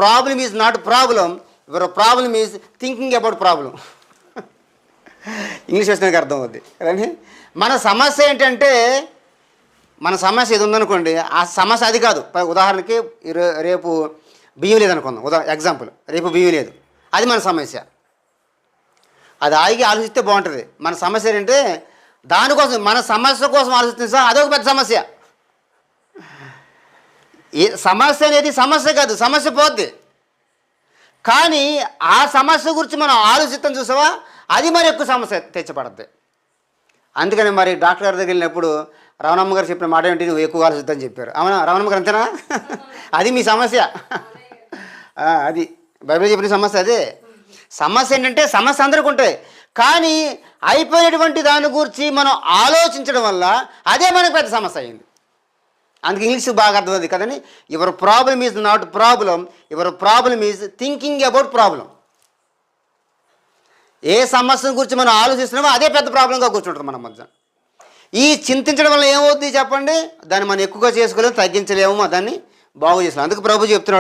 Problem is not problem, your problem is thinking about problem. English వచ్చినాక అర్థం అవుద్ది కానీ మన సమస్య ఏంటంటే, మన సమస్య ఏది ఉందనుకోండి, ఆ సమస్య అది కాదు. ఉదాహరణకి రేపు బియ్యం లేదనుకుందాం, ఎగ్జాంపుల్, రేపు బియ్యం లేదు, అది మన సమస్య. అది ఆగి ఆలోచిస్తే బాగుంటుంది. మన సమస్య ఏంటంటే దానికోసం, మన సమస్య కోసం ఆలోచిస్తే సార్ అదొక పెద్ద సమస్య. ఏ సమస్య అనేది సమస్య కాదు, సమస్య పోద్ది. కానీ ఆ సమస్య గురించి మనం ఆలోచిస్తాం చూసావా, అది మరి ఎక్కువ సమస్య తెచ్చబడద్ది. అందుకని మరి డాక్టర్ గారి దగ్గర వెళ్ళినప్పుడు రమణమ్మ గారు చెప్పిన మాట ఏంటి, నువ్వు ఎక్కువ ఆలోచిద్దని చెప్పారు. అవునా రమణమ్మ గారు, అంతేనా? అది మీ సమస్య. అది బైబిల్ చెప్పిన సమస్య అదే. సమస్య ఏంటంటే సమస్య అందరికీ ఉంటాయి, కానీ అయిపోయినటువంటి దాని గురించి మనం ఆలోచించడం వల్ల అదే మనకు పెద్ద సమస్య అయింది. అందుకే ఇంగ్లీష్ బాగా అర్థమవుతుంది కదండి. Your problem is not problem, your problem is thinking about problem. ఏ సమస్య గురించి మనం ఆలోచిస్తున్నామో అదే పెద్ద ప్రాబ్లంగా కూర్చుంటుంది మన మధ్య. ఈ చింతించడం వల్ల ఏమవుతుంది చెప్పండి, దాన్ని మనం ఎక్కువగా చేసుకోలేము, తగ్గించలేము, దాన్ని బాగు చేస్తున్నాం. అందుకు ప్రభు చెప్తున్నాడు.